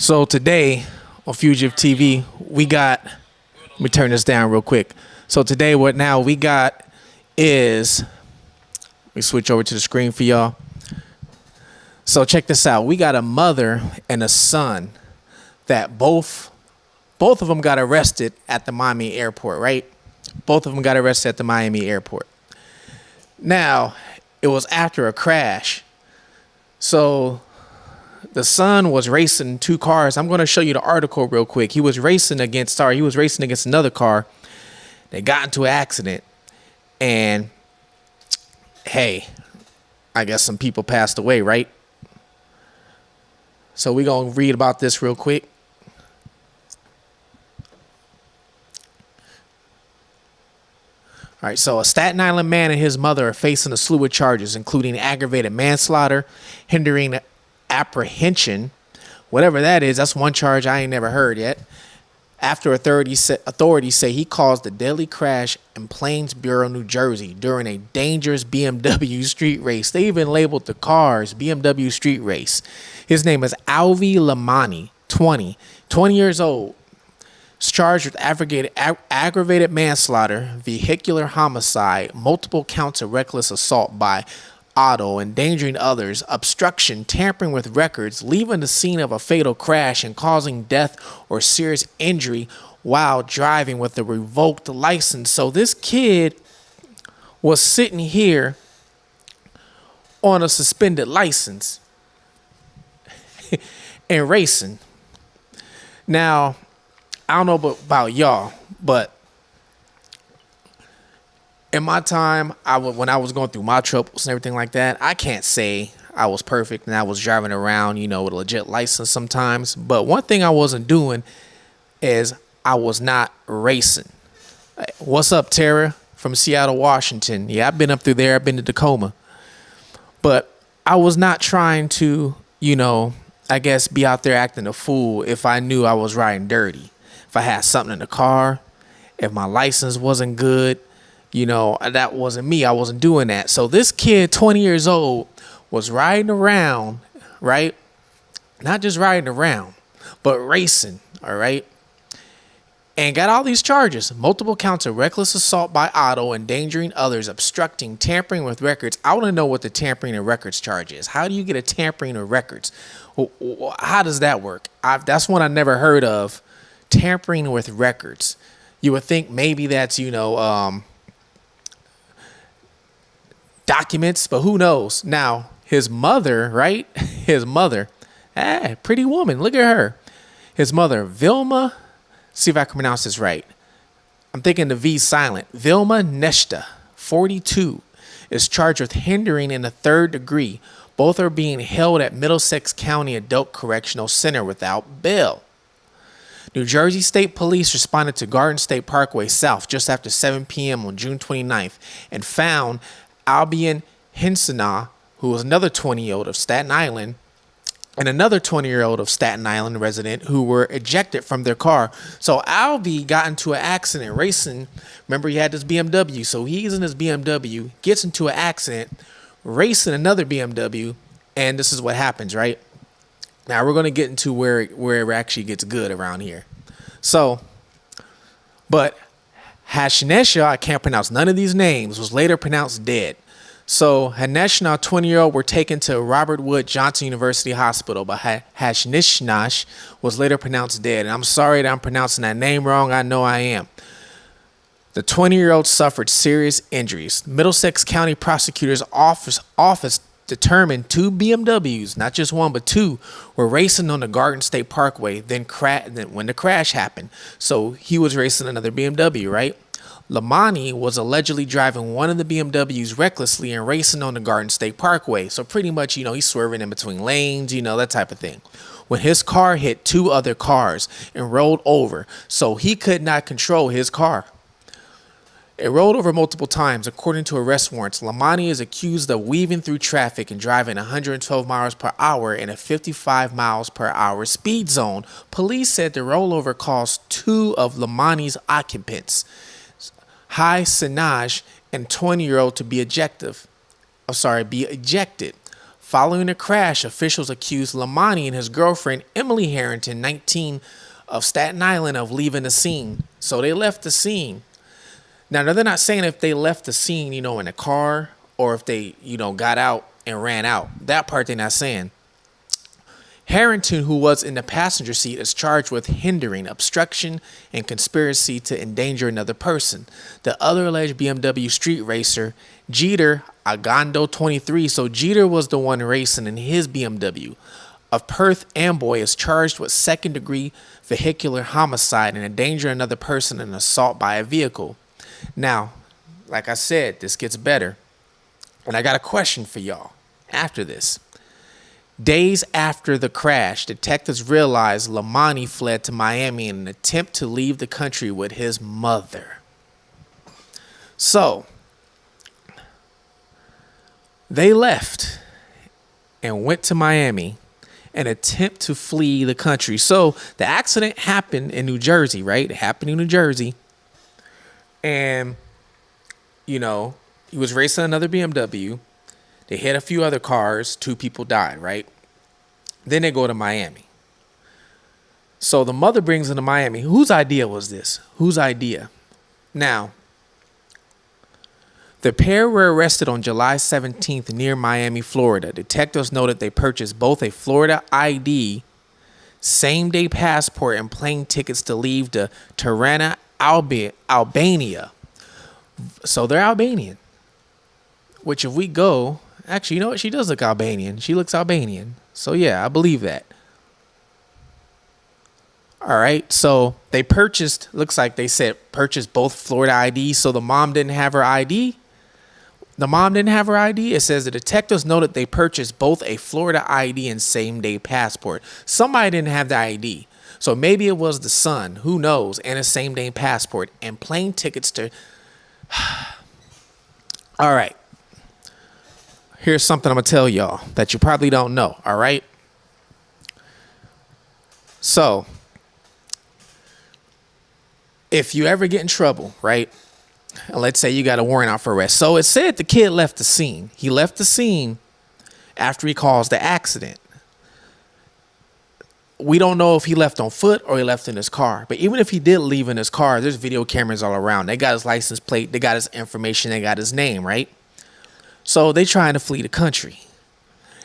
So today on Fugitive TV, we got, let me turn this down real quick. So today what now we got is, let me switch over to the screen for y'all. So check this out. We got a mother and a son that both of them got arrested at the Miami airport, right? Both of them got arrested at the Miami airport. Now, it was after a crash. So the son was racing two cars. I'm going to show you the article real quick. He was racing against another car. They got into an accident. And hey, I guess some people passed away, right? So we're going to read about this real quick. All right, so a Staten Island man and his mother are facing a slew of charges, including aggravated manslaughter, hindering apprehension, whatever that is. That's one charge I ain't never heard yet. After authorities say he caused a deadly crash in Plainsboro, New Jersey during a dangerous BMW street race. They even labeled the cars BMW street race. His name is Alvi Lamani, 20 years old. Is charged with aggravated manslaughter, vehicular homicide, multiple counts of reckless assault by auto, endangering others, obstruction, tampering with records, leaving the scene of a fatal crash and causing death or serious injury while driving with a revoked license. So this kid was sitting here on a suspended license and racing. Now, I don't know about y'all, but in my time, when I was going through my troubles and everything like that, I can't say I was perfect and I was driving around, with a legit license sometimes. But one thing I wasn't doing is I was not racing. What's up, Tara from Seattle, Washington? Yeah, I've been up through there. I've been to Tacoma. But I was not trying to, I guess be out there acting a fool if I knew I was riding dirty. If I had something in the car, if my license wasn't good, that wasn't me. I wasn't doing that. So this kid, 20 years old, was riding around, right? Not just riding around, but racing, all right? And got all these charges. Multiple counts of reckless assault by auto, endangering others, obstructing, tampering with records. I want to know what the tampering of records charge is. How do you get a tampering of records? How does that work? That's one I never heard of. Tampering with records. You would think maybe that's, documents, but who knows? Now, his mother, right? His mother, pretty woman. Look at her. His mother, Vilma, see if I can pronounce this right. I'm thinking the V silent. Vilma Neshta, 42, is charged with hindering in the third degree. Both are being held at Middlesex County Adult Correctional Center without bail. New Jersey State Police responded to Garden State Parkway South just after 7 p.m. on June 29th and found Albion Hinsana, who was another 20-year-old of Staten Island, and another 20-year-old of Staten Island resident who were ejected from their car. So Albi got into an accident racing. Remember, he had this BMW. So he's in his BMW, gets into an accident, racing another BMW, and this is what happens, right? Now we're going to get into where it actually gets good around here. So, but Hashnesha, I can't pronounce none of these names, was later pronounced dead. So Haneshna, 20-year-old, were taken to Robert Wood Johnson University Hospital, but Hashnishnash was later pronounced dead. And I'm sorry that I'm pronouncing that name wrong. I know I am. The 20-year-old suffered serious injuries. Middlesex County Prosecutor's Office determined two BMWs, not just one, but two, were racing on the Garden State Parkway. Then when the crash happened. So he was racing another BMW, right? Lamani was allegedly driving one of the BMWs recklessly and racing on the Garden State Parkway. So pretty much, he's swerving in between lanes, that type of thing. When his car hit two other cars and rolled over, so he could not control his car. It rolled over multiple times. According to arrest warrants, Lamani is accused of weaving through traffic and driving 112 miles per hour in a 55 miles per hour speed zone. Police said the rollover caused two of Lamani's occupants, Hai Sinaj and 20-year-old, to be ejected. Following the crash, officials accused Lamani and his girlfriend, Emily Harrington, 19, of Staten Island, of leaving the scene. So they left the scene. Now, they're not saying if they left the scene, in a car, or if they, got out and ran out. That part they're not saying. Harrington, who was in the passenger seat, is charged with hindering, obstruction, and conspiracy to endanger another person. The other alleged BMW street racer, Jeter Agando, 23, so Jeter was the one racing in his BMW, of Perth Amboy, is charged with second-degree vehicular homicide and endangering another person in assault by a vehicle. Now, like I said, this gets better. And I got a question for y'all after this. Days after the crash, detectives realized Lamani fled to Miami in an attempt to leave the country with his mother. So, they left and went to Miami in an attempt to flee the country. So, the accident happened in New Jersey, right? It happened in New Jersey. And, he was racing another BMW. They hit a few other cars. 2 people died, right? Then they go to Miami. So the mother brings them to Miami. Whose idea was this? Whose idea? Now, the pair were arrested on July 17th near Miami, Florida. Detectives noted they purchased both a Florida ID, same-day passport, and plane tickets to leave to Tirana, Albania. So they're Albanian. Which if we go... Actually, you know what? She does look Albanian. She looks Albanian. So, yeah, I believe that. All right. So, they purchased, looks like they said, purchased both Florida IDs. So, the mom didn't have her ID. The mom didn't have her ID. It says the detectives noted they purchased both a Florida ID and same-day passport. Somebody didn't have the ID. So, maybe it was the son. Who knows? And a same-day passport and plane tickets to... All right. Here's something I'm going to tell y'all that you probably don't know, all right? So, if you ever get in trouble, right? Let's say you got a warrant out for arrest. So, it said the kid left the scene. He left the scene after he caused the accident. We don't know if he left on foot or he left in his car. But even if he did leave in his car, there's video cameras all around. They got his license plate. They got his information. They got his name, right? So they trying to flee the country.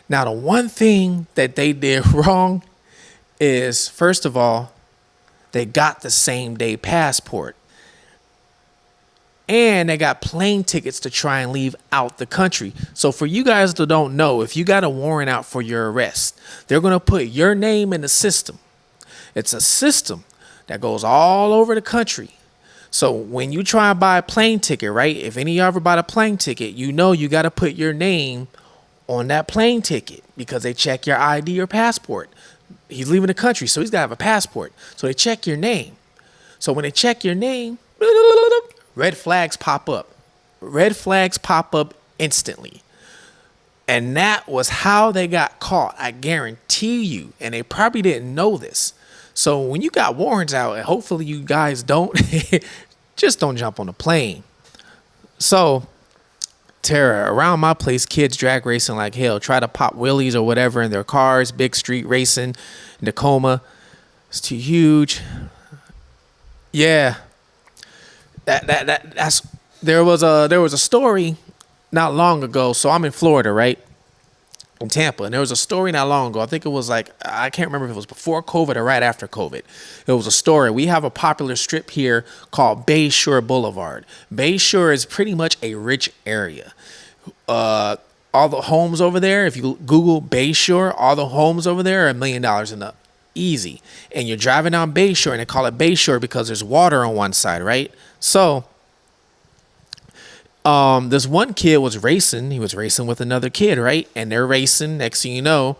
Now, the one thing that they did wrong is, first of all, they got the same day passport. And they got plane tickets to try and leave out the country. So for you guys that don't know, if you got a warrant out for your arrest, they're going to put your name in the system. It's a system that goes all over the country. So when you try and buy a plane ticket, right? If any of you ever bought a plane ticket, you got to put your name on that plane ticket because they check your ID or passport. He's leaving the country, so he's got to have a passport. So they check your name. So when they check your name, red flags pop up. Red flags pop up instantly. And that was how they got caught. I guarantee you. And they probably didn't know this. So when you got warrants out, and hopefully you guys don't, just don't jump on the plane. So, Tara, around my place, kids drag racing like hell, try to pop wheelies or whatever in their cars, big street racing in Tacoma. It's too huge. Yeah. There was a story not long ago. So I'm in Florida, right? In Tampa, and there was a story not long ago. I think it was I can't remember if it was before COVID or right after COVID. It was a story. We have a popular strip here called Bayshore Boulevard. Bayshore is pretty much a rich area. All the homes over there, if you Google Bayshore, all the homes over there are $1 million and up. Easy. And you're driving down Bayshore, and they call it Bayshore because there's water on one side, right? So this one kid was racing. He was racing with another kid, right? And they're racing. Next thing you know,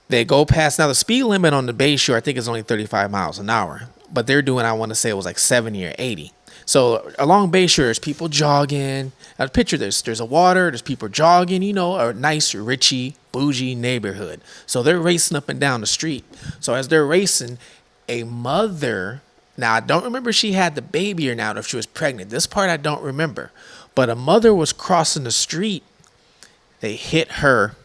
they go past. Now, the speed limit on the Bayshore, I think, is only 35 miles an hour. But they're doing, I want to say it was like 70 or 80. So along Bayshore, there's people jogging. Now, picture this. There's a water. There's people jogging, a nice, richy, bougie neighborhood. So they're racing up and down the street. So as they're racing, a mother... Now, I don't remember if she had the baby or not, or if she was pregnant. This part I don't remember. But a mother was crossing the street. They hit her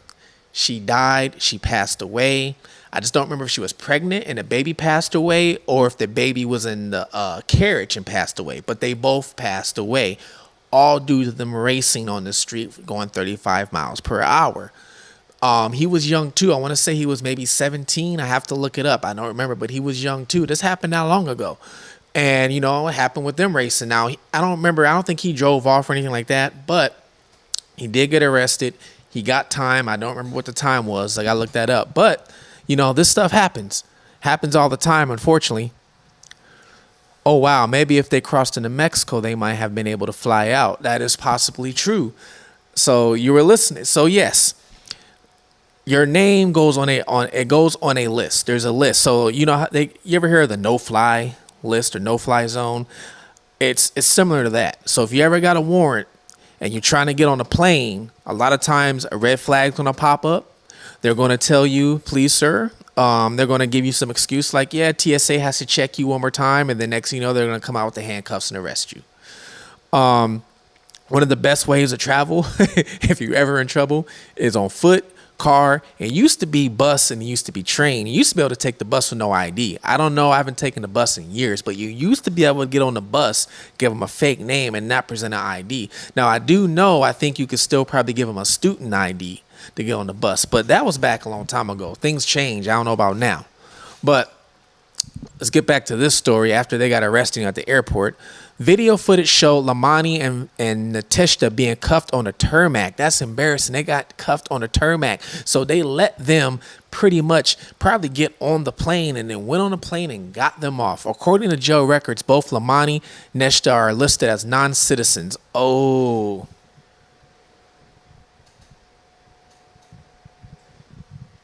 She died. She passed away. I just don't remember if she was pregnant and the baby passed away or if the baby was in the carriage and passed away. But they both passed away, all due to them racing on the street going 35 miles per hour. He was young too. I want to say he was maybe 17. I have to look it up. I don't remember, but he was young too. This happened not long ago. And, you know, it happened with them racing. Now, I don't remember. I don't think he drove off or anything like that, but he did get arrested. He got time. I don't remember what the time was. I got to look that up. But, you know, this stuff happens. Happens all the time, unfortunately. Oh, wow. Maybe if they crossed into Mexico, they might have been able to fly out. That is possibly true. So you were listening. So, yes. Your name goes on a list. There's a list. So you know how you ever hear of the no-fly list or no-fly zone? It's similar to that. So if you ever got a warrant and you're trying to get on a plane, a lot of times a red flag's gonna pop up. They're gonna tell you, please, sir. They're gonna give you some excuse like, yeah, TSA has to check you one more time, and then next thing you know, they're gonna come out with the handcuffs and arrest you. One of the best ways to travel, if you're ever in trouble, is on foot, car. It used to be bus and it used to be train. You used to be able to take the bus with no ID. I don't know. I haven't taken the bus in years, but you used to be able to get on the bus, give them a fake name and not present an ID. Now I do know, I think you could still probably give them a student ID to get on the bus, but that was back a long time ago. Things change. I don't know about now, but let's get back to this story. After they got arrested at the airport, video footage showed Lamani and Nateshta being cuffed on a tarmac. That's embarrassing. They got cuffed on a tarmac. So they let them pretty much probably get on the plane and then went on the plane and got them off. According to jail records, both Lamani and Nateshta are listed as non-citizens. Oh.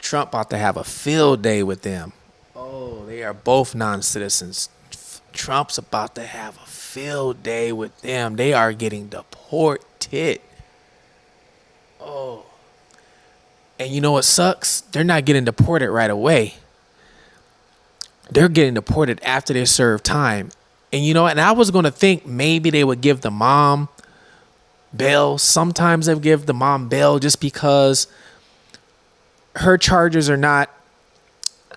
Trump about to have a field day with them. Oh, they are both non-citizens. Trump's about to have a field day with them. They are getting deported. Oh. And you know what sucks? They're not getting deported right away. They're getting deported after they serve time. And you know, and I was going to think maybe they would give the mom bail. Sometimes they give the mom bail just because her charges are not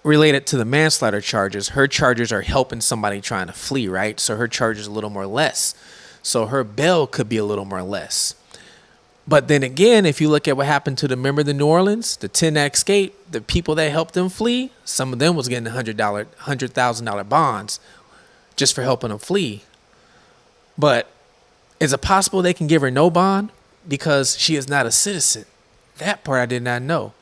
related to the manslaughter charges. Her charges are helping somebody trying to flee, right? So her charge is a little more less. So her bail could be a little more less. But then again, if you look at what happened to remember the New Orleans, the 10 that escaped, the people that helped them flee, some of them was getting $100,000 bonds just for helping them flee. But is it possible they can give her no bond because she is not a citizen? That part I did not know.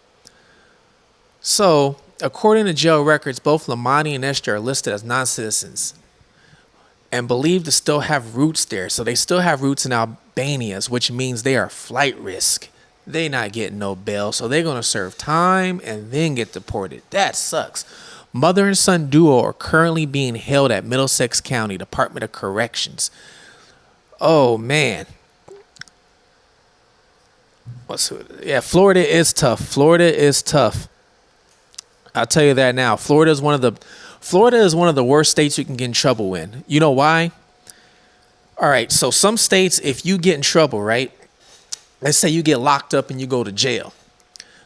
So, according to jail records, both Lamani and Esther are listed as non-citizens and believed to still have roots there. So they still have roots in Albania, which means they are flight risk. They not getting no bail, so they're going to serve time and then get deported. That sucks. Mother and son duo are currently being held at Middlesex County Department of Corrections. Oh, man. Florida is tough. Florida is tough. I'll tell you that now. Florida is one of the worst states you can get in trouble in. You know why? All right, so some states, if you get in trouble, right? Let's say you get locked up and you go to jail.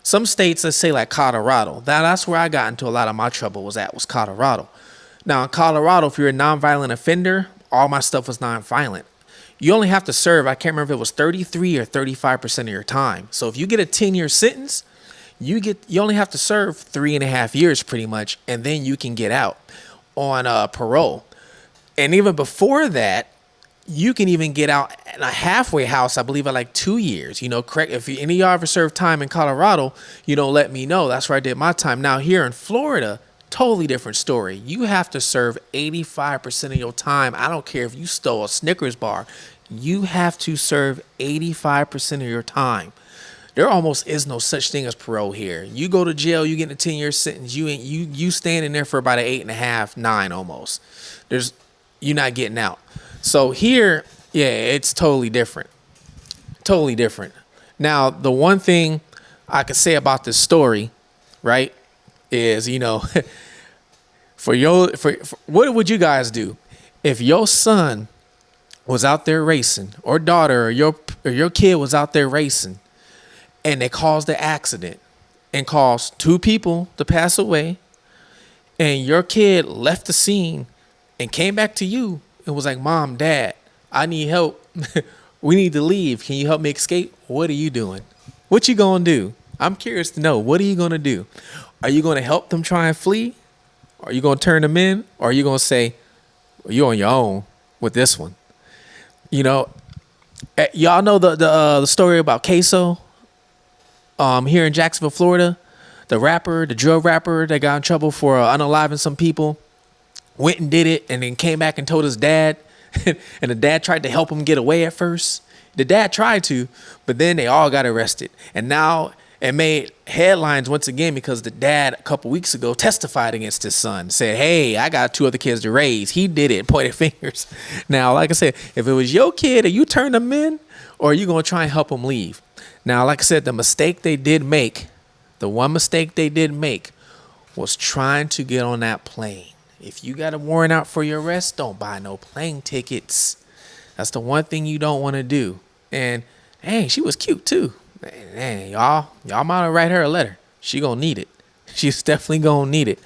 Some states, let's say like Colorado. That's where I got into a lot of my trouble was Colorado. Now in Colorado, if you're a nonviolent offender, all my stuff was nonviolent. You only have to serve, I can't remember if it was 33 or 35% of your time. So if you get a 10-year sentence, you only have to serve 3.5 years pretty much, and then you can get out on parole. And even before that, you can even get out in a halfway house, I believe, at like 2 years. You know, correct? If any of y'all ever served time in Colorado, you know, let me know. That's where I did my time. Now here in Florida, totally different story. You have to serve 85% of your time. I don't care if you stole a Snickers bar. You have to serve 85% of your time. There almost is no such thing as parole here. You go to jail, you get a 10-year sentence. You standing there for about an 8.5, 9 almost. You're not getting out. So here, yeah, it's totally different. Totally different. Now, the one thing I could say about this story, right, is, you know, for what would you guys do if your son was out there racing, or daughter, or your kid was out there racing, and they caused the accident, and caused 2 people to pass away, and your kid left the scene and came back to you and was like, Mom, Dad, I need help. We need to leave. Can you help me escape? What are you doing? What you gonna do? I'm curious to know. What are you gonna do? Are you gonna help them try and flee? Are you gonna turn them in? Or are you gonna say, you're on your own with this one? You know, y'all know the story about Queso here in Jacksonville, Florida. The drug rapper that got in trouble for unaliving some people, went and did it and then came back and told his dad. And the dad tried to help him get away at first. The dad tried to, but then they all got arrested. And now it made headlines once again because the dad a couple weeks ago testified against his son, said, hey, I got 2 other kids to raise. He did it, pointed fingers. Now, like I said, if it was your kid, are you turn them in or are you going to try and help them leave? Now, like I said, the one mistake they did make was trying to get on that plane. If you got a warrant out for your arrest, don't buy no plane tickets. That's the one thing you don't want to do. And, hey, she was cute, too. Man, y'all might write her a letter. She gonna need it. She's definitely gonna need it.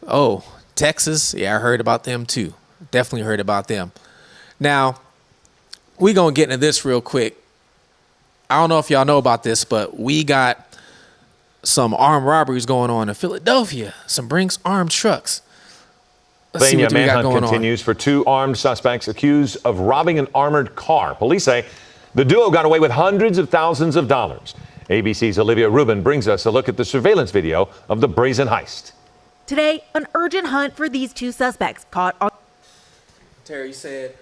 Oh, Texas. Yeah, I heard about them, too. Definitely heard about them. Now, we gonna get into this real quick. I don't know if y'all know about this, but we got some armed robberies going on in Philadelphia. Some Brinks armed trucks. Let's see what we got going on. Manhunt continues for 2 armed suspects accused of robbing an armored car. Police say the duo got away with hundreds of thousands of dollars. ABC's Olivia Rubin brings us a look at the surveillance video of the brazen heist. Today, an urgent hunt for these 2 suspects caught on. Terry said,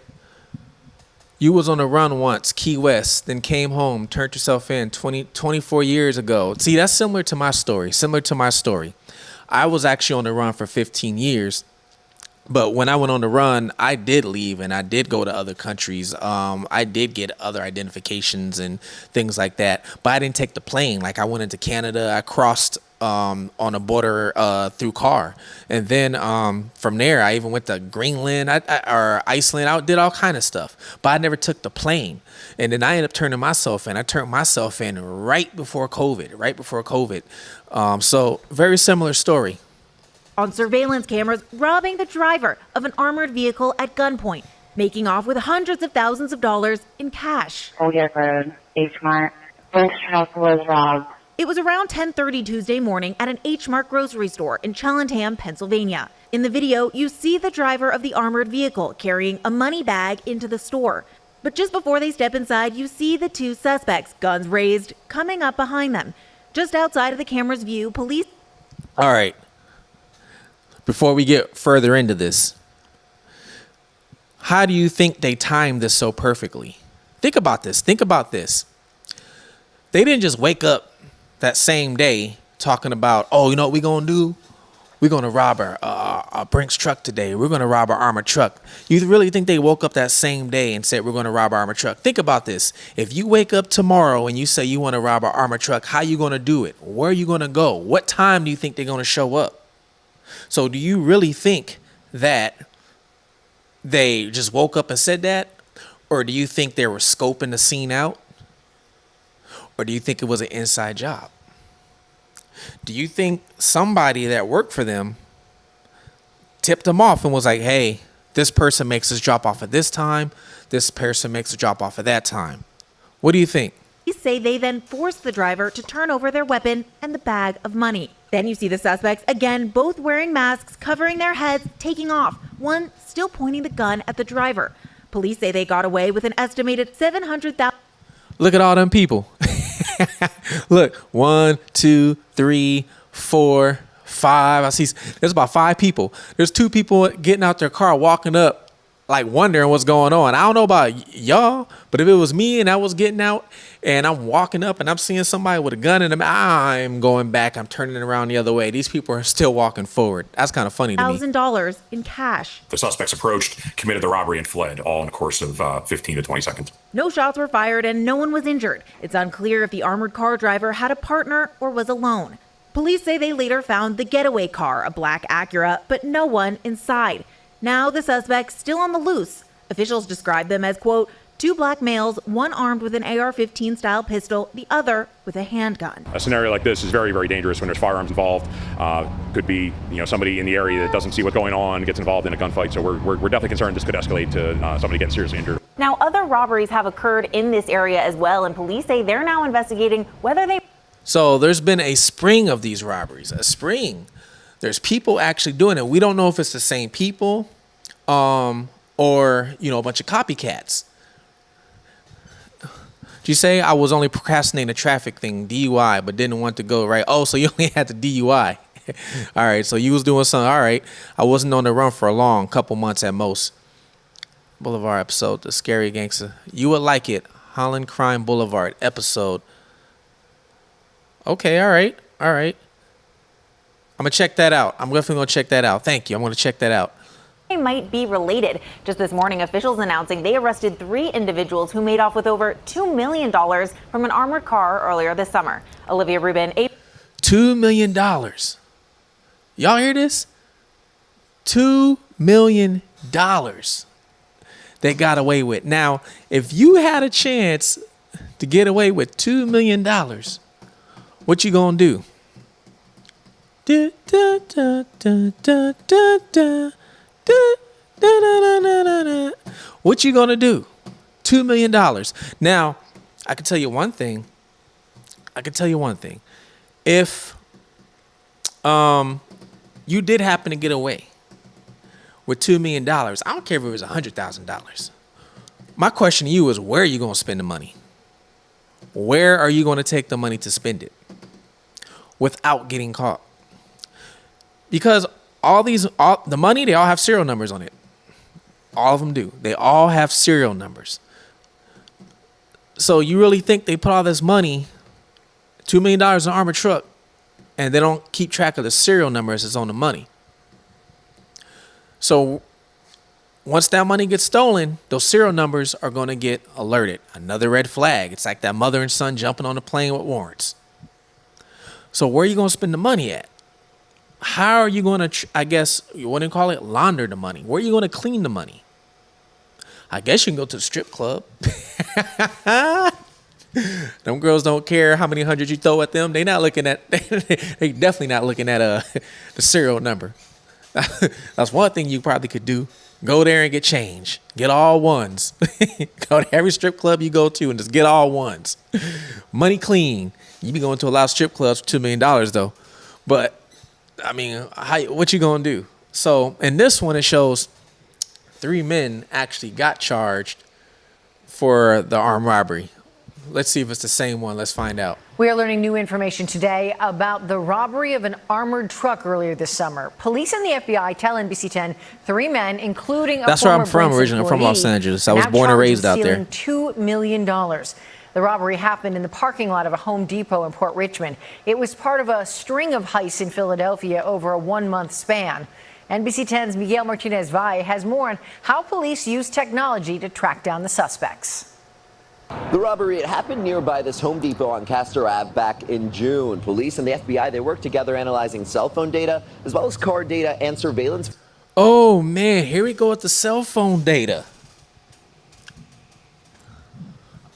you was on a run once, Key West, then came home, turned yourself in 24 years ago. See, that's similar to my story. I was actually on the run for 15 years. But when I went on the run, I did leave and I did go to other countries. I did get other identifications and things like that. But I didn't take the plane. Like I went into Canada. I crossed on a border through car. And then from there, I even went to Greenland or Iceland. I did all kind of stuff. But I never took the plane. And then I ended up turning myself in. I turned myself in right before COVID. So very similar story. On surveillance cameras, robbing the driver of an armored vehicle at gunpoint, making off with hundreds of thousands of dollars in cash. Colgate Road, H Mart. Brinks truck was robbed. It was around 10:30 Tuesday morning at an H Mart grocery store in Cheltenham, Pennsylvania. In the video, you see the driver of the armored vehicle carrying a money bag into the store. But just before they step inside, you see the 2 suspects, guns raised, coming up behind them. Just outside of the camera's view, police... All right. Before we get further into this, how do you think they timed this so perfectly? Think about this. They didn't just wake up that same day talking about, oh, you know what we're going to do? We're going to rob a Brinks truck today. We're going to rob our armored truck. You really think they woke up that same day and said, we're going to rob our armored truck? Think about this. If you wake up tomorrow and you say you want to rob our armored truck, how you going to do it? Where are you going to go? What time do you think they're going to show up? So do you really think that they just woke up and said that? Or do you think they were scoping the scene out? Or do you think it was an inside job? Do you think somebody that worked for them tipped them off and was like, hey, this person makes us drop off at this time. This person makes a drop off at that time. What do you think? Police say they then forced the driver to turn over their weapon and the bag of money. Then you see the suspects, again, both wearing masks, covering their heads, taking off, one still pointing the gun at the driver. Police say they got away with an estimated $700,000. Look at all them people. Look, 1, 2, 3, 4, 5. I see there's about 5 people. There's 2 people getting out their car, walking up, like wondering what's going on. I don't know about y'all, but if it was me and I was getting out and I'm walking up and I'm seeing somebody with a gun in them, I'm going back. I'm turning it around the other way. These people are still walking forward. That's kind of funny to me. $1,000 in cash. The suspects approached, committed the robbery, and fled, all in the course of 15 to 20 seconds. No shots were fired and no one was injured. It's unclear if the armored car driver had a partner or was alone. Police say they later found the getaway car, a black Acura, but no one inside. Now the suspects still on the loose. Officials describe them as, quote, 2 black males, one armed with an AR-15 style pistol, the other with a handgun. A scenario like this is very, very dangerous when there's firearms involved. Could be, somebody in the area that doesn't see what's going on gets involved in a gunfight. So we're definitely concerned this could escalate to somebody getting seriously injured. Now, other robberies have occurred in this area as well, and police say they're now investigating whether they... So there's been a spring of these robberies, a spring. There's people actually doing it. We don't know if it's the same people or, a bunch of copycats. Did you say I was only procrastinating a traffic thing, DUI, but didn't want to go right? Oh, so you only had the DUI. All right, so you was doing something. All right, I wasn't on the run for a long couple months at most. Boulevard episode, The Scary Gangster. You would like it. Holland Crime Boulevard episode. Okay, all right. I'm going to check that out. I'm definitely going to check that out. Thank you. I'm going to check that out. They might be related. Just this morning, officials announcing they arrested 3 individuals who made off with over $2 million from an armored car earlier this summer. Olivia Rubin, $2 million. Y'all hear this? $2 million they got away with. Now, if you had a chance to get away with $2 million, what you gonna do? What you gonna do? $2 million. Now, I can tell you one thing. If you did happen to get away with $2 million, I don't care if it was $100,000. My question to you is, where are you gonna spend the money? Where are you gonna take the money to spend it without getting caught? Because all the money, they all have serial numbers on it. All of them do. They all have serial numbers. So you really think they put all this money, $2 million in an armored truck, and they don't keep track of the serial numbers that's on the money? So once that money gets stolen, those serial numbers are going to get alerted. Another red flag. It's like that mother and son jumping on a plane with warrants. So where are you going to spend the money at? How are you going to, I guess, you wouldn't call it launder the money? Where are you going to clean the money? I guess you can go to the strip club. Them girls don't care how many hundreds you throw at them. They definitely not looking at the serial number. That's one thing you probably could do. Go there and get change. Get all ones. Go to every strip club you go to and just get all ones. Money clean. You be going to a lot of strip clubs for $2 million though. But I mean, what you gonna do? So in this one, it shows 3 men actually got charged for the armed robbery. Let's see if it's the same one. Let's find out. We are learning new information today about the robbery of an armored truck earlier this summer. Police and the FBI tell NBC 10 3 men, including a That's where former I'm from Brinks originally. I'm from Los employee, Angeles. I was now born and charged raised with out there. stealing $2 million. The robbery happened in the parking lot of a Home Depot in Port Richmond. It was part of a string of heists in Philadelphia over a 1-month span. NBC 10's Miguel Martinez-Valle has more on how police use technology to track down the suspects. The robbery, it happened nearby this Home Depot on Castor Ave back in June. Police and the FBI, they worked together analyzing cell phone data as well as car data and surveillance. Oh man, here we go with the cell phone data.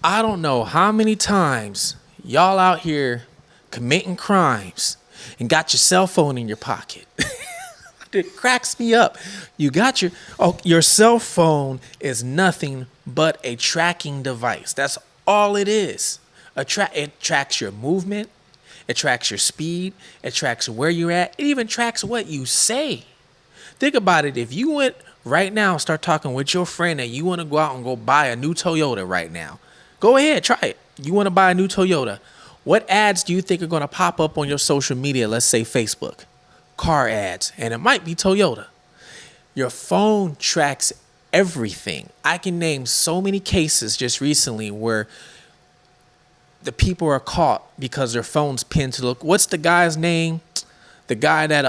I don't know how many times y'all out here committing crimes and got your cell phone in your pocket. It cracks me up. You got your cell phone is nothing but a tracking device. That's all it is. It tracks your movement. It tracks your speed. It tracks where you're at. It even tracks what you say. Think about it. If you went right now and start talking with your friend and you want to go out and go buy a new Toyota right now, go ahead, try it. You want to buy a new Toyota. What ads do you think are going to pop up on your social media? Let's say Facebook. Car ads. And it might be Toyota. Your phone tracks everything. I can name so many cases just recently where the people are caught because their phone's pinned to look. What's the guy's name? The guy that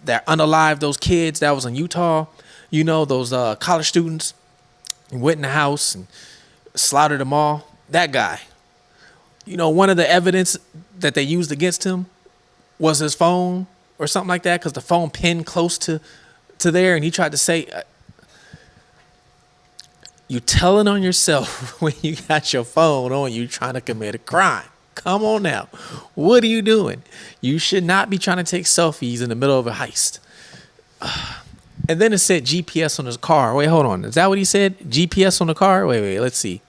that unalived those kids that was in Utah. You know, those college students. He went in the house and slaughtered them all. That guy. You know, one of the evidence that they used against him was his phone or something like that, because the phone pinned close to there, and he tried to say, You telling on yourself when you got your phone on you trying to commit a crime. Come on now. What are you doing? You should not be trying to take selfies in the middle of a heist. And then it said GPS on his car. Wait, hold on. Is that what he said? GPS on the car? Wait. Let's see.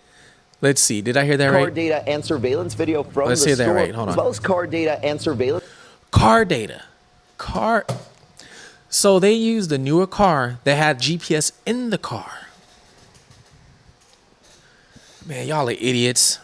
Did I hear that right? Car data and surveillance video from Let's the hear that store, right. Hold on. as well as car data and surveillance. Car data. So they used a newer car that had GPS in the car. Man, y'all are idiots.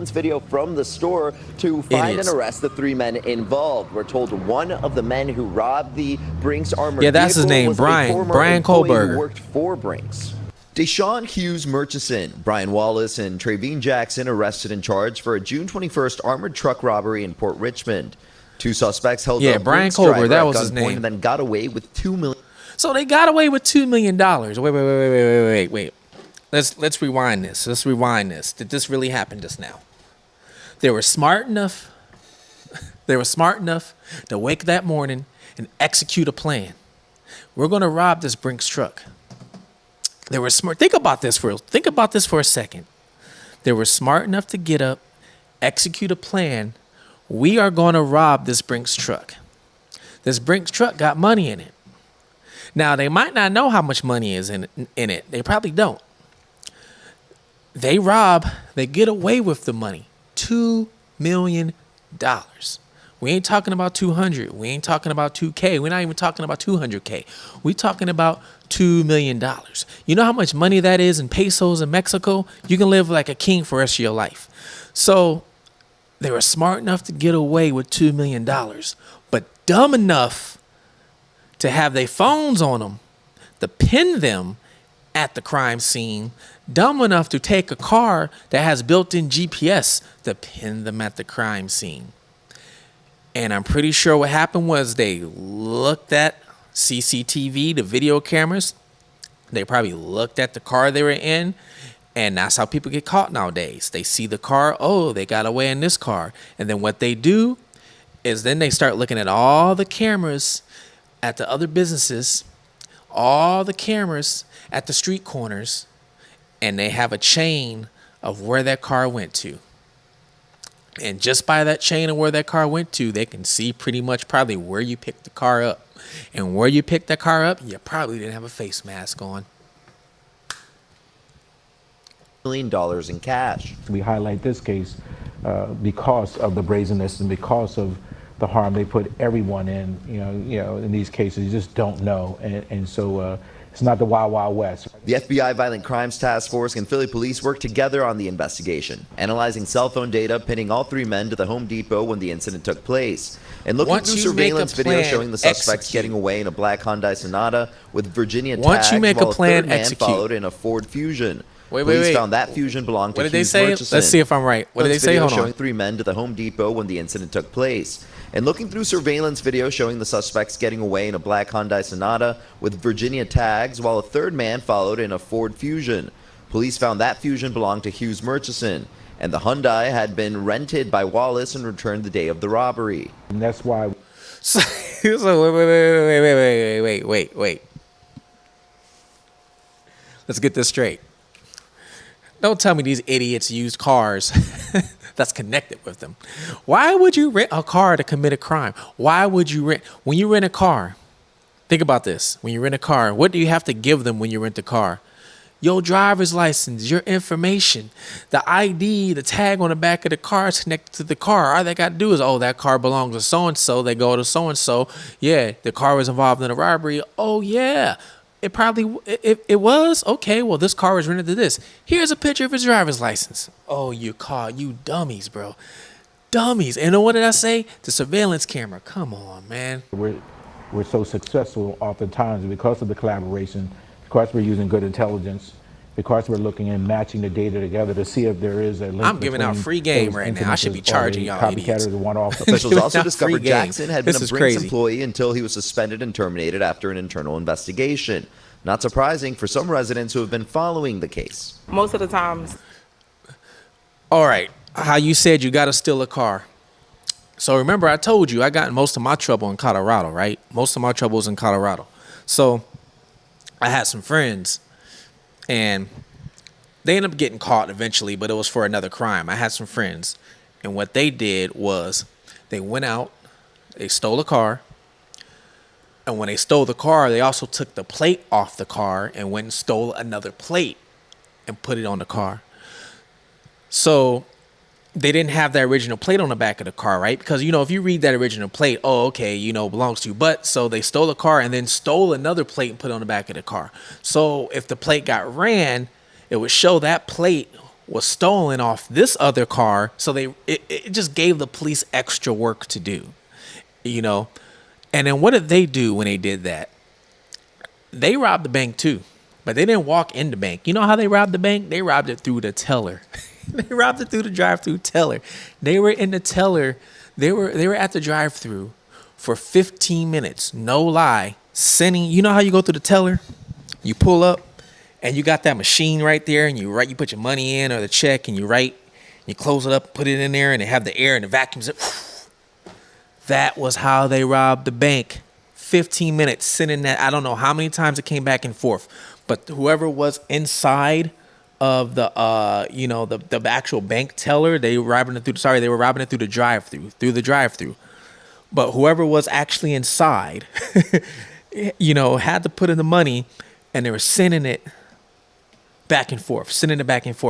Video from the store to find Idiots. and arrest the 3 men involved. We're told one of the men who robbed the Brinks armored Yeah, that's his vehicle name, was Brian. a former Brian employee Kohlberger. who worked for Brinks. Deshaun Hughes Murchison, Brian Wallace, and Trayveen Jackson arrested and charged for a June 21st armored truck robbery in Port Richmond. 2 suspects held Yeah, up Brian Brinks driver Kohlberger, that at was his gunpoint name. and then got away with $2 million. So they got away with $2 million. Wait. Let's rewind this. Did this really happen just now? They were smart enough to wake that morning and execute a plan. We're going to rob this Brinks truck. They were smart. Think about this for a second. They were smart enough to get up, execute a plan. We are going to rob this Brinks truck. This Brinks truck got money in it. Now, they might not know how much money is in it. They probably don't. They rob, they get away with the money. $2 million. We ain't talking about 200. We ain't talking about 2K. We're not even talking about 200K. We talking about $2 million. You know how much money that is in pesos in Mexico? You can live like a king for the rest of your life. So they were smart enough to get away with $2 million, but dumb enough to have their phones on them, to pin them at the crime scene, dumb enough to take a car that has built-in GPS to pin them at the crime scene. And I'm pretty sure what happened was they looked at CCTV, the video cameras. They probably looked at the car they were in, and that's how people get caught nowadays. They see the car, oh, they got away in this car. And then what they do is then they start looking at all the cameras at the other businesses, all the cameras at the street corners, and they have a chain of where that car went to. And just by that chain of where that car went to, they can see pretty much probably where you picked the car up. And where you picked that car up, you probably didn't have a face mask on. $1 million in cash. We highlight this case because of the brazenness and because of the harm they put everyone in. In these cases, you just don't know, and so it's not the Wild Wild West. The FBI Violent Crimes Task Force and Philly Police worked together on the investigation, analyzing cell phone data, pinning all 3 men to the Home Depot when the incident took place, and looking Once through you make a surveillance video plan, showing the suspects execute. getting away in a black Hyundai Sonata with Virginia Once tags, you make a while plan, third man execute. followed in a Ford Fusion. Wait. Police found that Fusion belonged to What did they Hughes say? Murchison. Let's see if I'm right. What did they say? Video Hold showing on. 3 men to the Home Depot when the incident took place. And looking through surveillance video showing the suspects getting away in a black Hyundai Sonata with Virginia tags, while a third man followed in a Ford Fusion. Police found that Fusion belonged to Hughes Murchison, and the Hyundai had been rented by Wallace and returned the day of the robbery. And that's why. So wait. Let's get this straight. Don't tell me these idiots used cars that's connected with them. Why would you rent a car to commit a crime? Why would you rent? When you rent a car, think about this. When you rent a car, what do you have to give them when you rent a car? Your driver's license, your information, the ID, the tag on the back of the car is connected to the car. All they got to do is, oh, that car belongs to so-and-so. They go to so-and-so. Yeah, the car was involved in a robbery. Oh, yeah. It probably, it was? Okay, well, this car was rented to this. Here's a picture of his driver's license. Oh, you dummies, bro. Dummies. And what did I say? The surveillance camera. Come on, man. We're so successful oftentimes because of the collaboration, because we're using good intelligence, because we're looking and matching the data together to see if there is a link. I'm giving out free game right now. I should be charging y'all idiots. Officials also discovered Jackson had been a This is Brinks crazy. employee until he was suspended and terminated after an internal investigation. Not surprising for some residents who have been following the case. Most of the times. All right. How you said you got to steal a car. So remember, I told you I got in most of my trouble in Colorado, right? Most of my trouble was in Colorado. So I had some friends, And they ended up getting caught eventually, but it was for another crime. I had some friends, and what they did was they went out, they stole a car, and when they stole the car, they also took the plate off the car and went and stole another plate and put it on the car. So they didn't have that original plate on the back of the car, right? Because, if you read that original plate, oh, okay, belongs to you. But so they stole the car and then stole another plate and put it on the back of the car. So if the plate got ran, it would show that plate was stolen off this other car. So it just gave the police extra work to do, And then what did they do when they did that? They robbed the bank too, but they didn't walk in the bank. You know how they robbed the bank? They robbed it through the teller. They robbed it through the drive-through teller. They were in the teller. They were at the drive-through for 15 minutes. No lie. You know how you go through the teller? You pull up and you got that machine right there, and you put your money in or the check, and you close it up, put it in there, and they have the air and the vacuums it. That was how they robbed the bank. 15 minutes sitting there. I don't know how many times it came back and forth, but whoever was inside of the the actual bank teller, they were robbing it through the drive-through. But whoever was actually inside, had to put in the money, and they were sending it back and forth,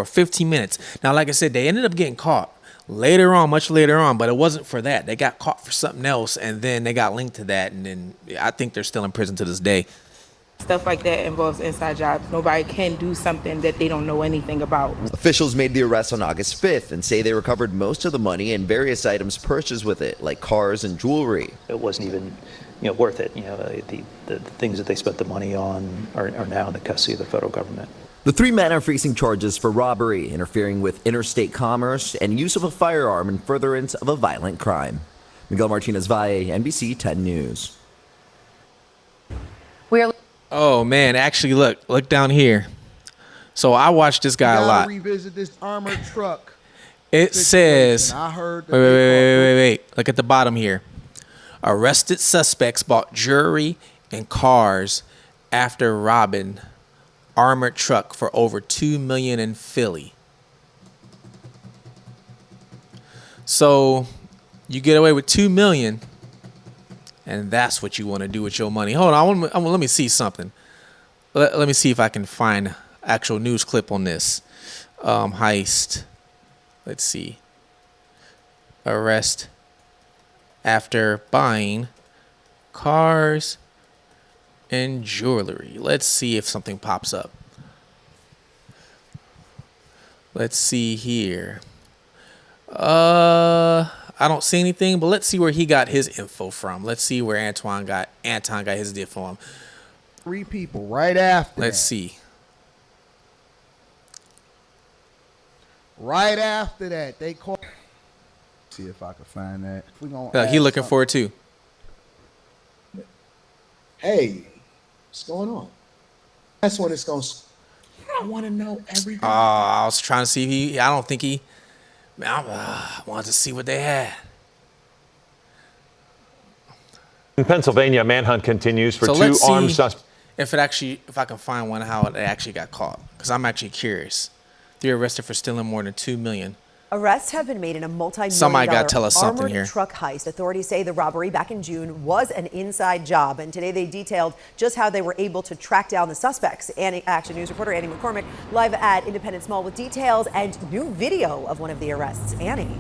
15 minutes. Now, like I said, they ended up getting caught much later on, but it wasn't for that. They got caught for something else, and then they got linked to that, and then I think they're still in prison to this day. Stuff like that involves inside jobs. Nobody can do something that they don't know anything about. Officials made the arrest on August 5th and say they recovered most of the money and various items purchased with it, like cars and jewelry. It wasn't even worth it. The things that they spent the money on are now in the custody of the federal government. The three men are facing charges for robbery, interfering with interstate commerce, and use of a firearm in furtherance of a violent crime. Miguel Martinez Valle, NBC 10 News. Oh man, actually look down here. So I watched this guy a lot. Revisit this armored truck. It says, I heard wait. Look at the bottom here. Arrested suspects bought jewelry and cars after robbing armored truck for over $2 million in Philly. So you get away with $2 million, and that's what you want to do with your money. Hold on, let me see something. Let me see if I can find actual news clip on this heist. Let's see. Arrest after buying cars and jewelry. Let's see if something pops up. Let's see here. I don't see anything, but let's see where he got his info from. Let's see where Anton got his info from. 3 people right after. Let's see. Right after that, they called. See if I can find that. He looking for it too. Hey, what's going on? That's when it's going. I want to know everything. I was trying to see I don't think he. I wanted to see what they had. In Pennsylvania, manhunt continues for two armed suspects. If I can find one, how they actually got caught, because I'm actually curious. They're arrested for stealing more than $2 million. Arrests have been made in a multi-million-dollar armored truck heist. Authorities say the robbery back in June was an inside job, and today they detailed just how they were able to track down the suspects. Action News reporter Annie McCormick live at Independence Mall with details and new video of one of the arrests. Annie.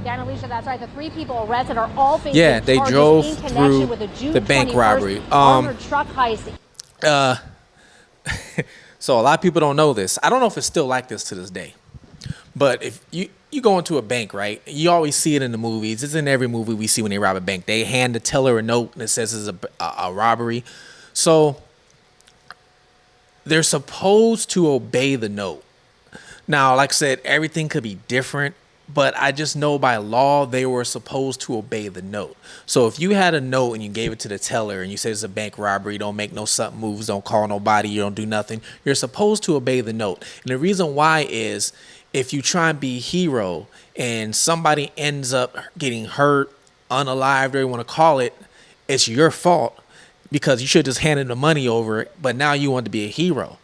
Yeah, Alicia, that's right. The 3 people arrested are all facing they charges drove in connection through with the June the bank 21st robbery. Armored truck heist. So a lot of people don't know this. I don't know if it's still like this to this day. But if you go into a bank, right, you always see it in the movies. It's in every movie we see when they rob a bank. They hand the teller a note that says it's a robbery. So they're supposed to obey the note. Now, like I said, everything could be different, but I just know by law they were supposed to obey the note. So if you had a note and you gave it to the teller and you said it's a bank robbery, don't make no sudden moves, don't call nobody, you don't do nothing, you're supposed to obey the note. And the reason why is if you try and be a hero and somebody ends up getting hurt, unalived, or you want to call it, it's your fault because you should just hand the money over, but now you want to be a hero.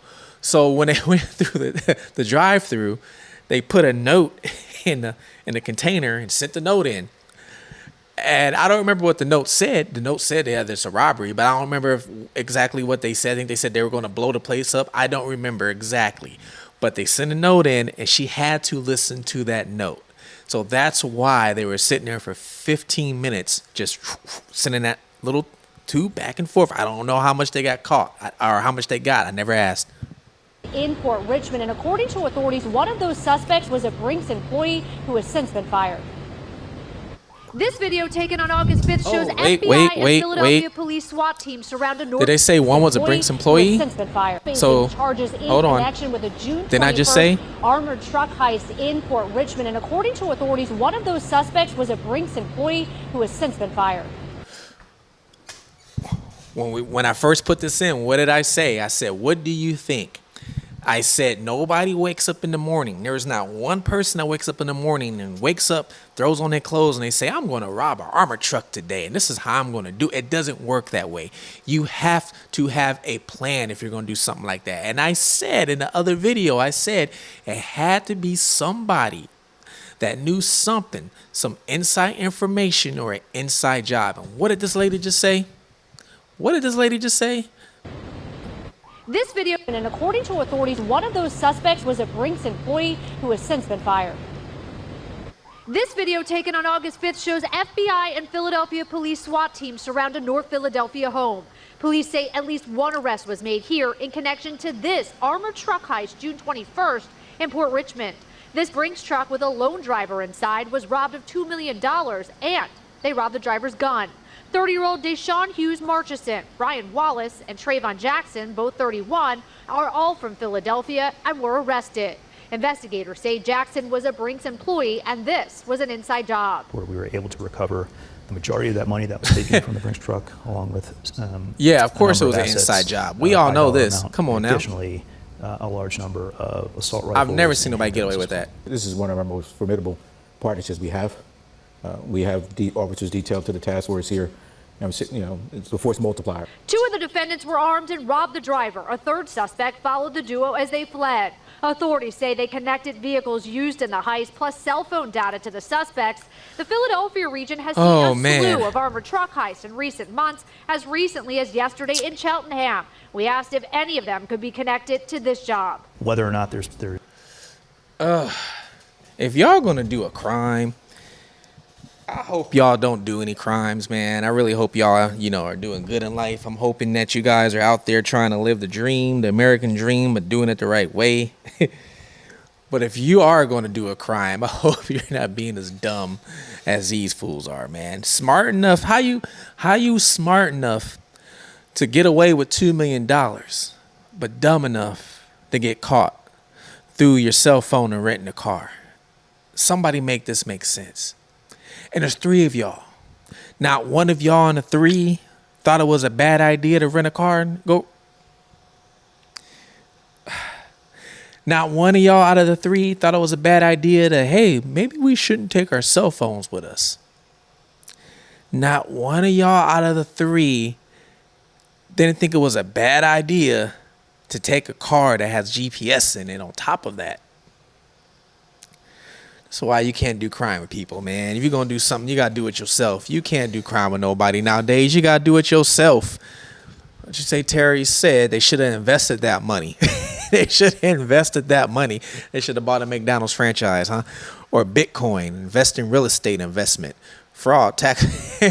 So when they went through the drive-through, they put a note in the container and sent the note in. And I don't remember what the note said. The note said, yeah, there's a robbery, but I don't remember exactly what they said. I think they said they were going to blow the place up. I don't remember exactly. But they sent a note in, and she had to listen to that note. So that's why they were sitting there for 15 minutes just sending that little tube back and forth. I don't know how much they got caught or how much they got. I never asked. In Port Richmond, and according to authorities, one of those suspects was a Brinks employee who has since been fired. This video taken on August 5th shows FBI and Philadelphia police SWAT team surround a North. Did they say one was a Brinks employee? Since been fired. So Charges in hold on. connection with a June 21st Didn't I just say armored truck heist in Port Richmond, and according to authorities, one of those suspects was a Brinks employee who has since been fired. When I first put this in, what did I say? I said, what do you think? I said, nobody wakes up in the morning. There is not one person that wakes up in the morning and wakes up, throws on their clothes, and they say, I'm going to rob an armored truck today, and this is how I'm going to do it. It doesn't work that way. You have to have a plan if you're going to do something like that. And I said in the other video, I said it had to be somebody that knew something, some inside information or an inside job. And what did this lady just say? What did this lady just say? This video, and according to authorities, one of those suspects was a Brinks employee who has since been fired. This video taken on August 5th shows FBI and Philadelphia police SWAT team surround a North Philadelphia home. Police say at least one arrest was made here in connection to this armored truck heist June 21st in Port Richmond. This Brinks truck with a lone driver inside was robbed of $2 million, and they robbed the driver's gun. 30-year-old Deshaun Hughes Marchison, Brian Wallace, and Trayvon Jackson, both 31, are all from Philadelphia and were arrested. Investigators say Jackson was a Brinks employee and this was an inside job. Where we were able to recover the majority of that money that was taken from the Brinks truck, along with yeah, of course it was an inside job. We all know this. Amount. Come on now. Additionally, a large number of assault rifles. I've never seen nobody get away with that. This is one of our most formidable partnerships we have. We have officers detailed to the task force here. You know, it's the force multiplier. Two of the defendants were armed and robbed the driver. A third suspect followed the duo as they fled. Authorities say they connected vehicles used in the heist plus cell phone data to the suspects. The Philadelphia region has seen a slew of armored truck heists in recent months, as recently as yesterday in Cheltenham. We asked if any of them could be connected to this job. Whether or not there's if y'all gonna do a crime, I hope y'all don't do any crimes, man. I really hope y'all, you know, are doing good in life. I'm hoping that you guys are out there trying to live the dream, the American dream, but doing it the right way. But if you are going to do a crime, I hope you're not being as dumb as these fools are, man. Smart enough. How you smart enough to get away with $2 million, but dumb enough to get caught through your cell phone and renting a car? Somebody make this make sense. And there's three of y'all. Not one of y'all in the three thought it was a bad idea to rent a car and go. Not one of y'all out of the three thought it was a bad idea to, hey, maybe we shouldn't take our cell phones with us. Not one of y'all out of the three didn't think it was a bad idea to take a car that has GPS in it on top of that. That's why you can't do crime with people, man. If you're going to do something, you got to do it yourself. You can't do crime with nobody nowadays. You got to do it yourself. What you say Terry said, they should have invested that money. They should have invested that money. They should have bought a McDonald's franchise, huh? Or Bitcoin, invest in real estate investment, fraud, tax. They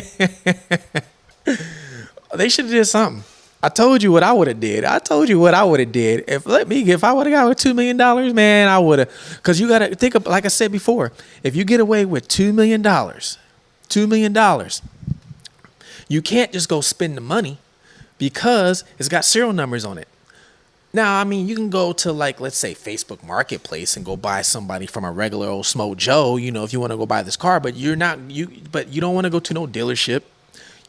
should have did something. I told you what I would have did. If I would have got $2 million, man, I would have. Because you got to think of, like I said before, if you get away with $2 million, you can't just go spend the money because it's got serial numbers on it. Now, I mean, you can go to, like, let's say Facebook Marketplace and go buy somebody from a regular old Smo Joe, you know, if you want to go buy this car, but you don't want to go to no dealership.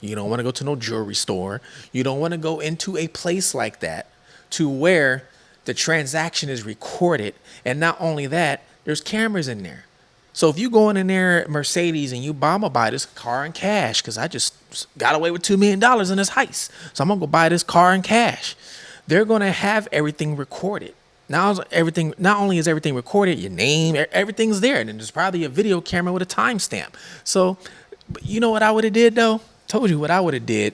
You don't want to go to no jewelry store. You don't want to go into a place like that to where the transaction is recorded. And not only that, there's cameras in there. So if you go in there at Mercedes and I'm going to buy this car in cash because I just got away with $2 million in this heist. So I'm going to go buy this car in cash. they're going to have everything recorded. Now everything, not only is everything recorded, your name, everything's there, and then there's probably a video camera with a timestamp. So, you know what I would have did though? Told you what I would have did.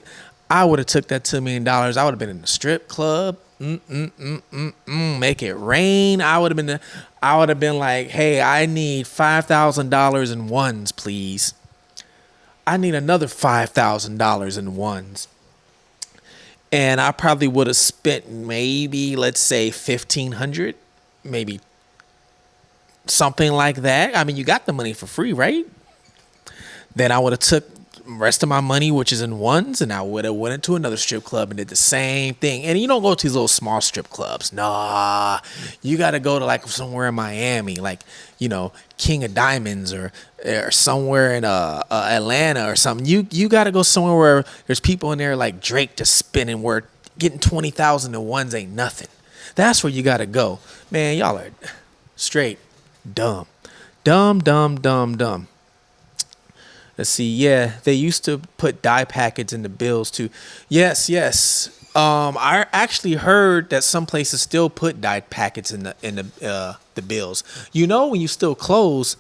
I would have took that $2 million. I would have been in the strip club. Make it rain. I would have been like, hey, I need $5,000 in ones, please. I need another $5,000 in ones. And I probably would have spent maybe, let's say, $1,500, maybe something like that. I mean, you got the money for free, right? Then I would have took the rest of my money, which is in ones, and I would have went into another strip club and did the same thing. And you don't go to these little small strip clubs. Nah, you got to go to like somewhere in Miami, like, you know, King of Diamonds or somewhere in Atlanta or something. You got to go somewhere where there's people in there like Drake just spinning, where getting 20,000 in ones ain't nothing. That's where you got to go. Man, y'all are straight dumb. Dumb. Let's see. Yeah, they used to put dye packets in the bills too. Yes. I actually heard that some places still put dye packets in the bills. You know, when you still close,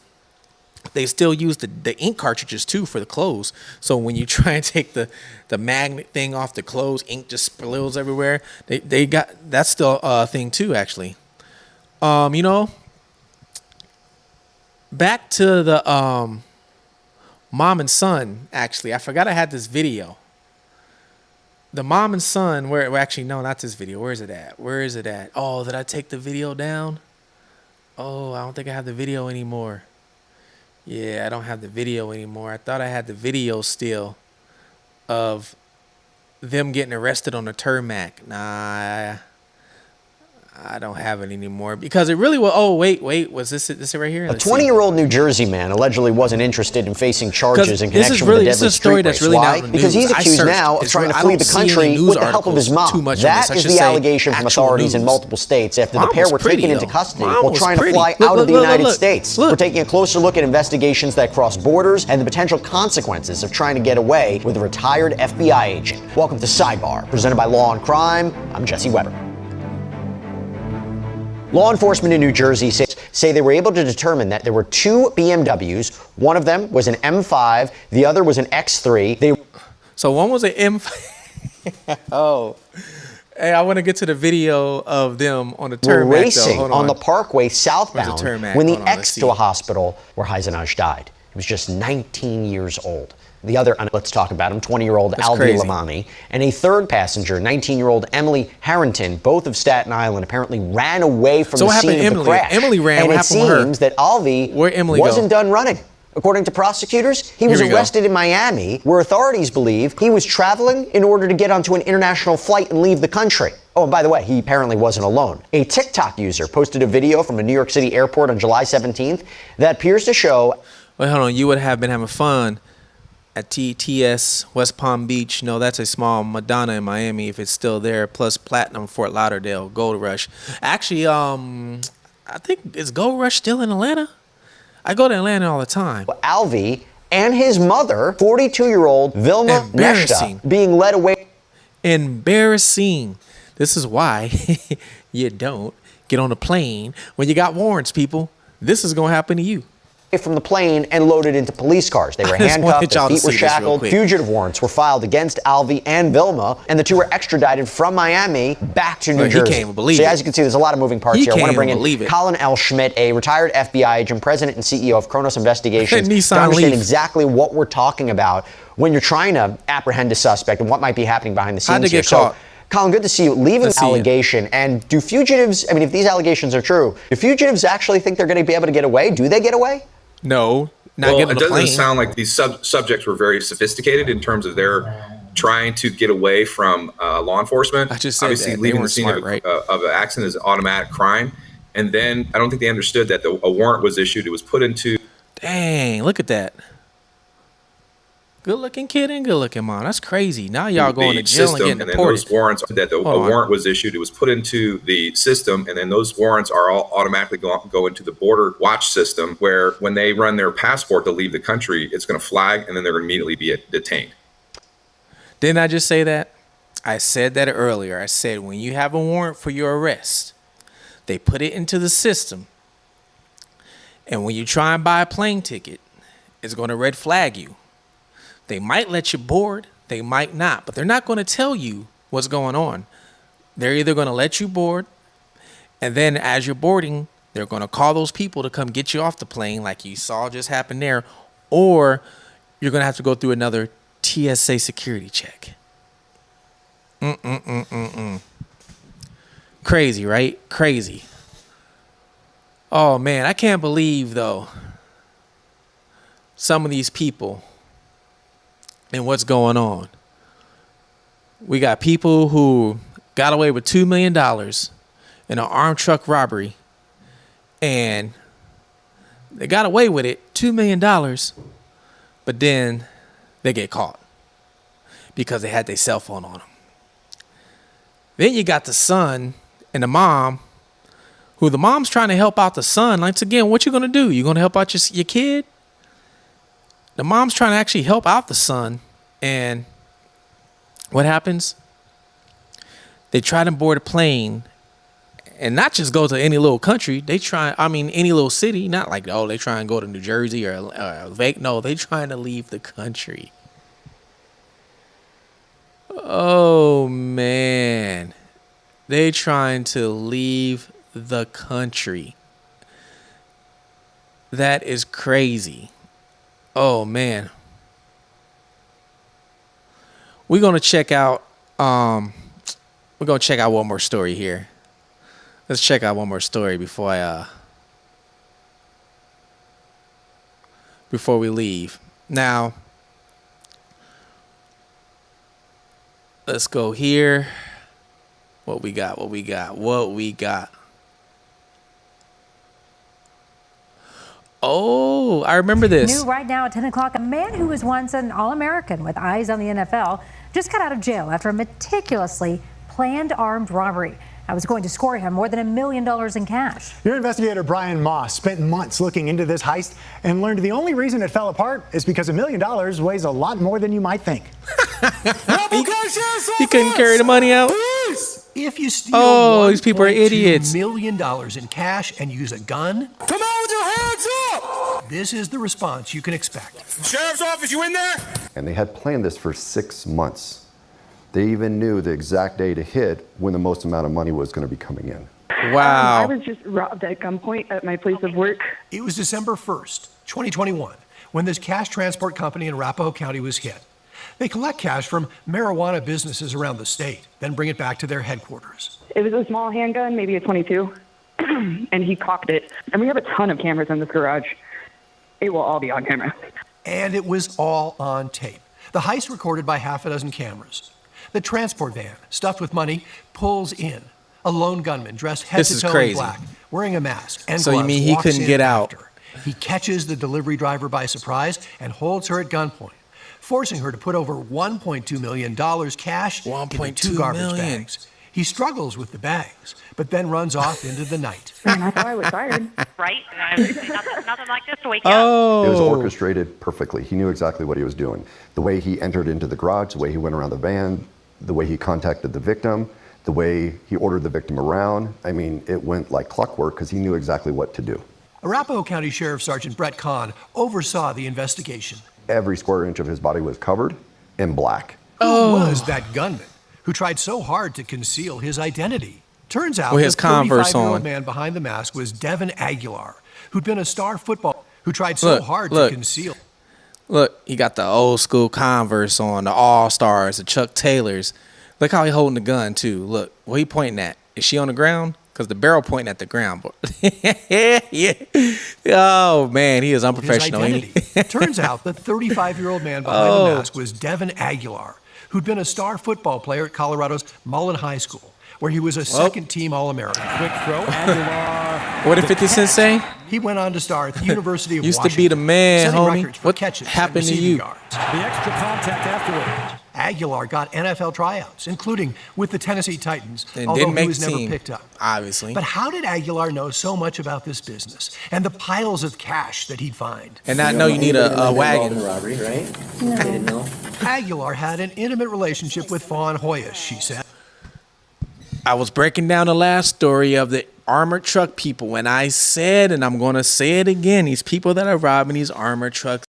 they still use the ink cartridges too for the clothes. So when you try and take the magnet thing off the clothes, ink just spills everywhere. They got that's still a thing too, actually. You know, back to the mom and son. Actually, I forgot I had this video. The mom and son. Where actually no, not this video. Where is it at? Oh, did I take the video down? Oh, I don't think I have the video anymore. Yeah, I don't have the video anymore. I thought I had the video still of them getting arrested on the tarmac. Nah, I don't have it anymore because it really was. Oh, wait. Was this it right here? A 20-year-old New Jersey man allegedly wasn't interested in facing charges in connection with the deadly street race. Why? Because he's accused now of trying to flee the country with the help of his mom. That is the allegation from authorities in multiple states after the pair were taken into custody while trying to fly out of the United States. We're taking a closer look at investigations that cross borders and the potential consequences of trying to get away with a retired FBI agent. Welcome to Sidebar, presented by Law and Crime. I'm Jesse Weber. Law enforcement in New Jersey say they were able to determine that there were two BMWs. One of them was an M5. The other was an X3. So one was an M5. Oh. Hey, I want to get to the video of them on the tarmac. Were racing on the Parkway southbound when the X to a hospital where Heisenaj died. He was just 19 years old. The other, let's talk about him, 20-year-old Alvi Lamami, and a third passenger, 19-year-old Emily Harrington, both of Staten Island, apparently ran away from the scene of the crash. Emily ran. And it seems that Alvi wasn't done running. According to prosecutors, he was arrested in Miami, where authorities believe he was traveling in order to get onto an international flight and leave the country. Oh, and by the way, he apparently wasn't alone. A TikTok user posted a video from a New York City airport on July 17th that appears to show... Wait, hold on. You would have been having fun at TTS West Palm Beach. No, that's a small Madonna in Miami if it's still there, plus Platinum Fort Lauderdale, Gold Rush. Actually, I think, is Gold Rush still in Atlanta? I go to Atlanta all the time. Alvi and his mother, 42-year-old Vilma Neshta, being led away. Embarrassing. This is why you don't get on a plane when you got warrants, people. This is going to happen to you. From the plane and loaded into police cars. They were handcuffed, their feet were shackled. Fugitive warrants were filed against Alvi and Vilma, and the two were extradited from Miami back to New Jersey. He can't even believe it. So as you can see, there's a lot of moving parts here. I want to bring in Colin L. Schmidt, a retired FBI agent, president and CEO of Kronos Investigations, to understand exactly what we're talking about when you're trying to apprehend a suspect and what might be happening behind the scenes. How'd they get caught? Colin, good to see you. Leaving the allegation, and do fugitives, I mean, if these allegations are true, do fugitives actually think they're going to be able to get away? Do they get away? No. Well, it doesn't sound like these subjects were very sophisticated in terms of their trying to get away from law enforcement. I just said obviously leaving the scene of an accident is automatic crime, and then I don't think they understood that a warrant was issued. It was put into. Dang! Look at that. Good-looking kid and good-looking mom. That's crazy. Now y'all going to jail and getting deported. And then those warrants that a warrant was issued. It was put into the system, and then those warrants are all automatically go into the border watch system, where when they run their passport to leave the country, it's going to flag, and then they're going to immediately be detained. Didn't I just say that? I said that earlier. I said when you have a warrant for your arrest, they put it into the system. And when you try and buy a plane ticket, it's going to red flag you. They might let you board. They might not. But they're not going to tell you what's going on. They're either going to let you board, and then as you're boarding, they're going to call those people to come get you off the plane like you saw just happen there, or you're going to have to go through another TSA security check. Crazy, right? Crazy. Oh, man, I can't believe, though, some of these people and what's going on. We got people who got away with $2 million in an armed truck robbery, and they got away with it, $2 million, but then they get caught because they had their cell phone on them. Then you got the son and the mom, who the mom's trying to help out the son. Once again, what you going to do? You going to help out your kid? The mom's trying to actually help out the son, and what happens? They try to board a plane and not just go to any little country. Any little city. Not like, they try and go to New Jersey or Vegas. No, they trying to leave the country. Oh, man. They trying to leave the country. That is crazy. Oh, man. We're going to check out one more story here. Let's check out one more story before we leave. Now, let's go here. What we got? Oh, I remember this. New right now at 10 o'clock, a man who was once an All-American with eyes on the NFL just got out of jail after a meticulously planned armed robbery. I was going to score him more than $1 million in cash. Your investigator Brian Moss spent months looking into this heist and learned the only reason it fell apart is because $1 million weighs a lot more than you might think. He couldn't carry the money out. If you steal these people are idiots. $1.2 million in cash and use a gun, come on with your hands up! This is the response you can expect. Sheriff's office, you in there? And they had planned this for 6 months. They even knew the exact day to hit when the most amount of money was going to be coming in. Wow. I was just robbed at gunpoint at my place of work. It was December 1st, 2021, when this cash transport company in Arapahoe County was hit. They collect cash from marijuana businesses around the state, then bring it back to their headquarters. It was a small handgun, maybe a 22, and he cocked it. And we have a ton of cameras in this garage. It will all be on camera. And it was all on tape. The heist recorded by half a dozen cameras. The transport van, stuffed with money, pulls in. A lone gunman dressed head to toe in black, wearing a mask and so gloves, you mean he couldn't get out? He catches the delivery driver by surprise and holds her at gunpoint, forcing her to put over $1.2 million cash into 2 garbage bags. He struggles with the bags, but then runs off into the night. And I thought I was tired. Right? Nothing like this to wake you up. It was orchestrated perfectly. He knew exactly what he was doing. The way he entered into the garage, the way he went around the van, the way he contacted the victim, the way he ordered the victim around. I mean, it went like clockwork because he knew exactly what to do. Arapahoe County Sheriff Sergeant Brett Kahn oversaw the investigation. Every square inch of his body was covered in black. Who was that gunman who tried so hard to conceal his identity? Turns out the 35-year-old man behind the mask was Devin Aguilar, who'd been a star football who tried so hard to conceal. Look, he got the old school Converse on, the All-Stars, the Chuck Taylors. Look how he holding the gun, too. Look, what he pointing at? Is she on the ground? Because the barrel pointing at the ground. Yeah. Oh, man, he is unprofessional. Turns out the 35-year-old man behind the mask was Devin Aguilar, who'd been a star football player at Colorado's Mullen High School, where he was a second-team All-American. Quick throw, Aguilar. What did 50 Cent say? He went on to star at the University of Used Washington. to be the man, setting homie. records for What catches happened to you? The extra contact afterward. Aguilar got NFL tryouts, including with the Tennessee Titans, And although didn't make he was the never team, picked up. obviously. But how did Aguilar know so much about this business and the piles of cash that he'd find? And not know you need a wagon. Robbery, right? No. I didn't know. Aguilar had an intimate relationship with Fawn Hoyas, she said. I was breaking down the last story of the armored truck people, and I said, and I'm going to say it again, these people that are robbing these armored trucks.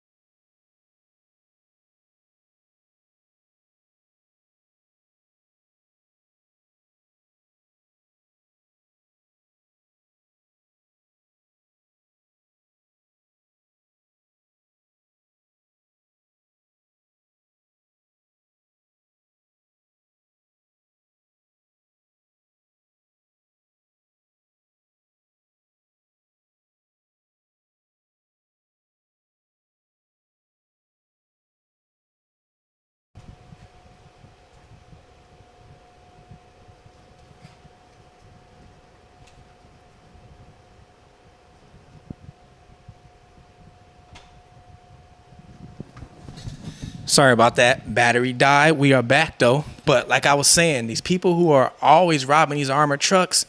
Sorry about that. Battery died. We are back though. But like I was saying, these people who are always robbing these armored trucks,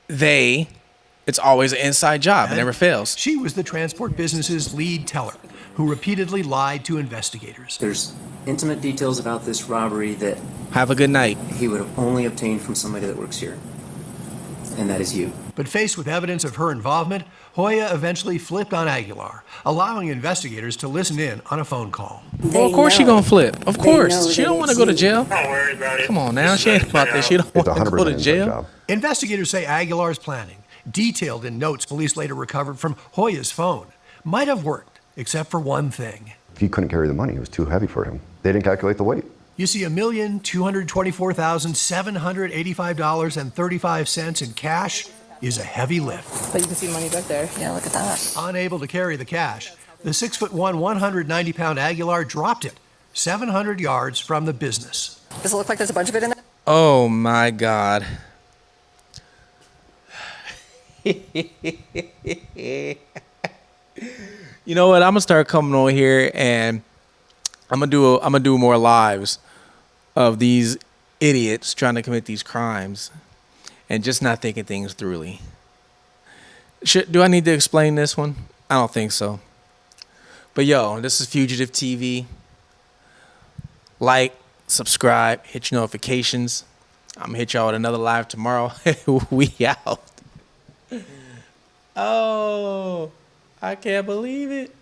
it's always an inside job. It never fails. She was the transport business's lead teller who repeatedly lied to investigators. There's intimate details about this robbery that Have a good night. he would have only obtained from somebody that works here. And that is you. But faced with evidence of her involvement, Hoya eventually flipped on Aguilar, allowing investigators to listen in on a phone call. Well, of course she gonna flip. Of course. She don't want to go to jail. Come on now. She ain't about this. She don't want to go to jail. Investigators say Aguilar's planning, detailed in notes police later recovered from Hoya's phone, might have worked, except for one thing. He couldn't carry the money. It was too heavy for him. They didn't calculate the weight. You see $1,224,785.35 in cash is a heavy lift. But you can see money back there. Yeah, look at that. Unable to carry the cash, the 6'1", 190-pound Aguilar dropped it 700 yards from the business. Does it look like there's a bunch of it in there? Oh my God. You know what? I'm gonna start coming on here and I'm gonna do more lives of these idiots trying to commit these crimes and just not thinking things thoroughly. Do I need to explain this one? I don't think so. But yo, this is Fugitive TV. Like, subscribe, hit your notifications. I'm gonna hit y'all with another live tomorrow. We out. Oh, I can't believe it.